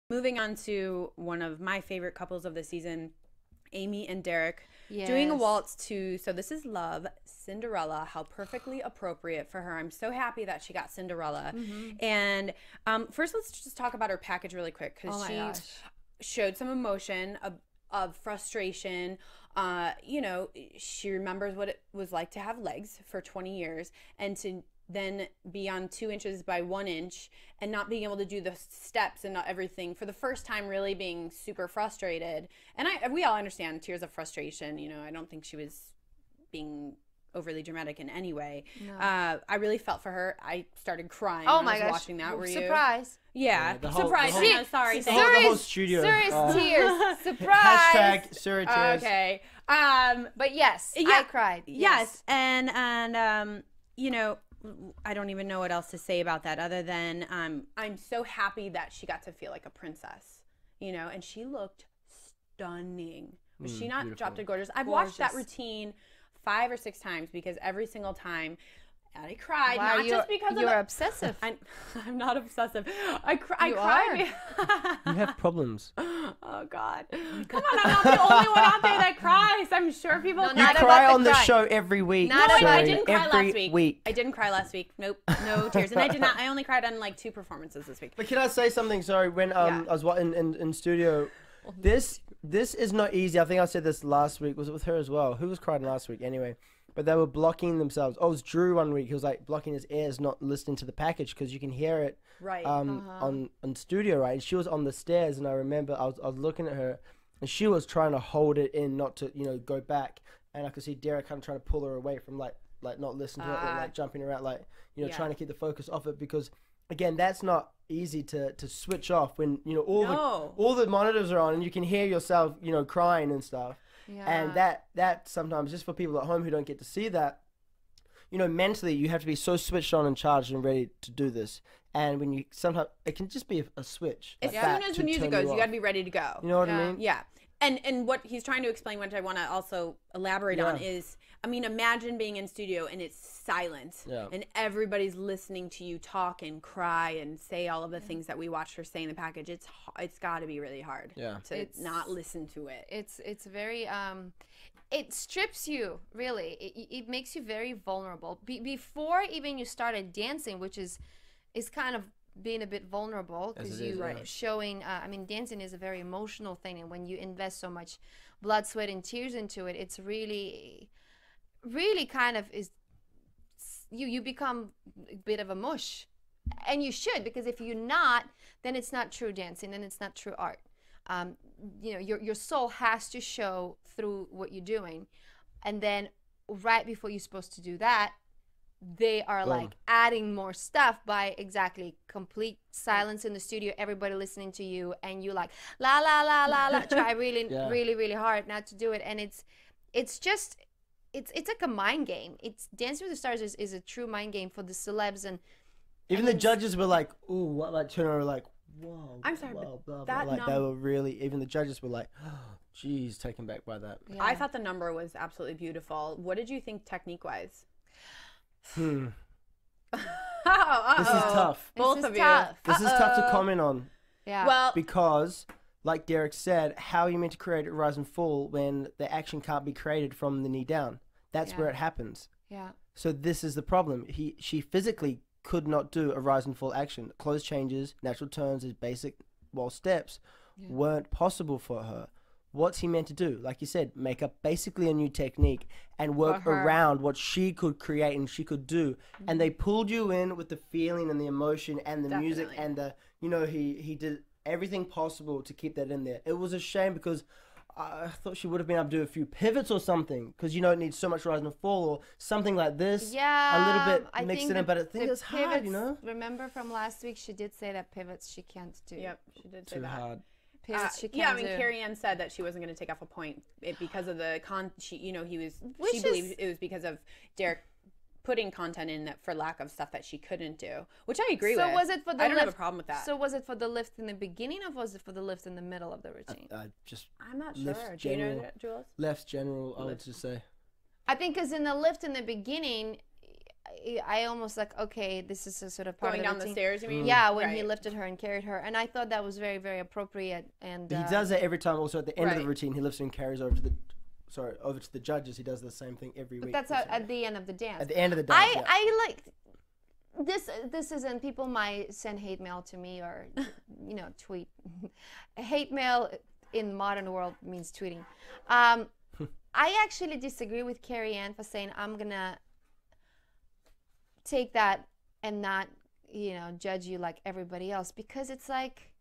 Moving on to one of my favorite couples of the season, Amy and Derek, doing a waltz to So This Is Love, Cinderella. How perfectly appropriate for her. I'm so happy that she got Cinderella. And first, let's just talk about her package really quick, because she showed some emotion of frustration. You know, she remembers what it was like to have legs for 20 years and to then be on 2 inches by 1 inch and not being able to do the steps and not everything for the first time, really being super frustrated. And we all understand tears of frustration. You know, I don't think she was being overly dramatic in any way. No. I really felt for her. I started crying when I was watching that. Were you? Surprise. Yeah. Surprise. Sorry. The whole studio. Suri's tears. Surprise. Hashtag Suri tears. Okay. But yes, I cried. Yes. And you know, I don't even know what else to say about that other than I'm so happy that she got to feel like a princess, you know, and she looked stunning. Was she not beautiful. Drop Dead Gorgeous? I've watched that routine 5 or 6 times because every single time I cried. Wow, not just because you're obsessive. I'm not obsessive. I cried. You have problems. Oh God! Come on, I'm not the only one out there that cries. I'm sure people. No, You not cry about on the the cry. show every week. I didn't cry every last week. I didn't cry last week. Nope, no tears. And I did not. I only cried on like 2 performances this week. But can I say something? Sorry, when I was in studio, this is not easy. I think I said this last week. Was it with her as well? Who was crying last week anyway? But they were blocking themselves. Oh, it was Drew one week. He was like blocking his ears, not listening to the package because you can hear it on studio, right? And she was on the stairs, and I remember I was looking at her, and she was trying to hold it in, not to go back. And I could see Derek kind of trying to pull her away from like not listening to it, or, like jumping around, like trying to keep the focus off it, because again, that's not easy to switch off when all the monitors are on and you can hear yourself crying and stuff. Yeah. And that sometimes, just for people at home who don't get to see that, mentally you have to be so switched on and charged and ready to do this. And when sometimes it can just be a switch. As soon as the music goes, you got to be ready to go. You know what I mean? Yeah. And what he's trying to explain, which I want to also elaborate on, is, I mean, imagine being in studio and it's silent and everybody's listening to you talk and cry and say all of the things that we watched her say in the package. It's got to be really hard to not listen to it. It's very it strips you, really. It makes you very vulnerable. Before even you started dancing, which is kind of being a bit vulnerable, because showing I mean, dancing is a very emotional thing, and when you invest so much blood, sweat and tears into it, it's really kind of is you become a bit of a mush. And you should, because if you're not, then it's not true dancing, and it's not true art. Your soul has to show through what you're doing. And then right before you're supposed to do that, they are like adding more stuff by complete silence in the studio, everybody listening to you, and you like la la la la la, try really hard not to do it. And it's just like a mind game. It's Dancing with the Stars is a true mind game for the celebs, and even the judges were like, ooh, what, like turn around like, whoa, I'm sorry, blah, but blah, blah. Like they were really, even the judges were like, oh, geez, taken back by that. I thought the number was absolutely beautiful. What did you think technique wise? This is tough. Both of you. This is tough to comment on. Yeah. Well, because, like Derek said, how are you meant to create a rise and fall when the action can't be created from the knee down? That's where it happens. Yeah. So this is the problem. She physically could not do a rise and fall action. Close changes, natural turns, as basic waltz steps weren't possible for her. What's he meant to do? Like you said, make up basically a new technique and work around what she could create and she could do. And they pulled you in with the feeling and the emotion and the music and the, he did everything possible to keep that in there. It was a shame because I thought she would have been able to do a few pivots or something, because it needs so much rise and fall or something like this. Yeah, a little bit mixed in, but I think it's hard, Remember from last week, she did say that pivots she can't do. Yep, she did say that. Too hard. Pivots she can't yeah, I mean, do. Carrie Ann said that she wasn't going to take off a point because of the she believed it was because of Derek putting content in that for lack of stuff that she couldn't do, which I agree with. So was it for the I don't have a problem with that. So was it for the lift in the beginning, or was it for the lift in the middle of the routine? I'm not sure. Do you know that, Julz? Left general, I would just say. I think because in the lift in the beginning, I almost like, okay, this is a sort of part going of the down the stairs, you mean? Yeah, when he lifted her and carried her, and I thought that was very, very appropriate. And he does it every time. Also, at the end of the routine, he lifts her and carries her over to the judges. He does the same thing every week. But that's at the end of the dance. At the end of the dance, I like this isn't, people might send hate mail to me or tweet. Hate mail in modern world means tweeting. I actually disagree with Carrie Ann for saying I'm gonna take that and not judge you like everybody else, because it's like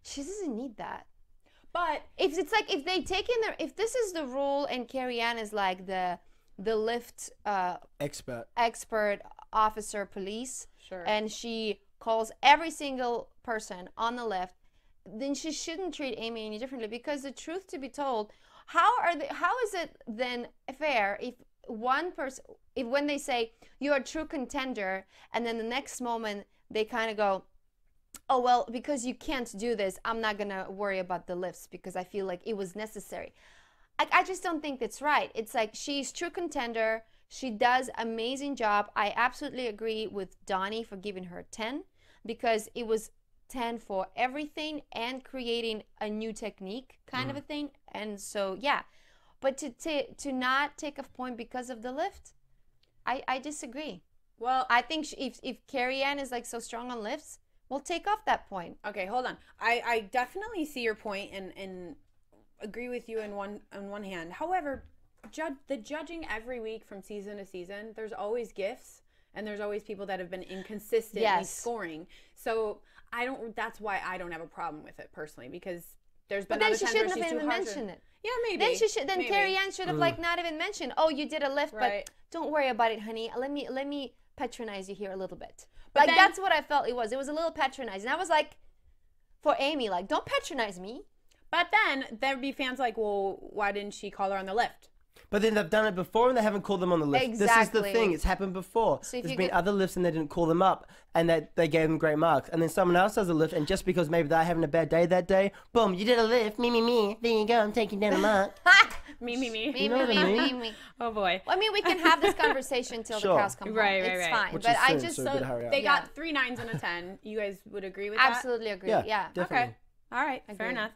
she doesn't need that. But if it's like, if they take in their, if this is the rule and Carrie Ann is like the lift expert officer police, and she calls every single person on the lift, then she shouldn't treat Amy any differently. Because the truth to be told, how is it then fair if one person, if when they say you're a true contender, and then the next moment they kind of go, oh, well, because you can't do this, I'm not going to worry about the lifts because I feel like it was necessary. I just don't think that's right. It's like, she's true contender. She does amazing job. I absolutely agree with Donnie for giving her 10, because it was 10 for everything and creating a new technique kind of a thing. And so, yeah. But to not take a point because of the lift, I disagree. Well, I think if Carrie Ann is like so strong on lifts, we'll take off that point. Okay, hold on. I definitely see your point and agree with you on one hand. However, the judging every week from season to season, there's always gifts and there's always people that have been inconsistently scoring. So that's why I don't have a problem with it personally, because there's been other times where she's too harsh. But then she shouldn't have even mentioned it. Yeah, maybe. Then Carrie Ann should have like not even mentioned, oh, you did a lift, but don't worry about it, honey. Let me patronize you here a little bit. But like, that's what I felt it was. It was a little patronizing. I was like, for Amy, like, don't patronize me. But then there'd be fans like, well, why didn't she call her on the lift? But then they've done it before and they haven't called them on the lift. Exactly. This is the thing. It's happened before. So there's been other lifts and they didn't call them up, and they gave them great marks. And then someone else does a lift, and just because maybe they're having a bad day that day, boom, you did a lift, me. There you go, I'm taking down a mark. Me. You know what I mean? Oh, boy. Well, I mean, we can have this conversation till the cows come home. It's fine. Which but I just, they got 3 9s and a 10. You guys would agree with that? Absolutely agree. Yeah. Definitely. Okay. All right. Fair enough.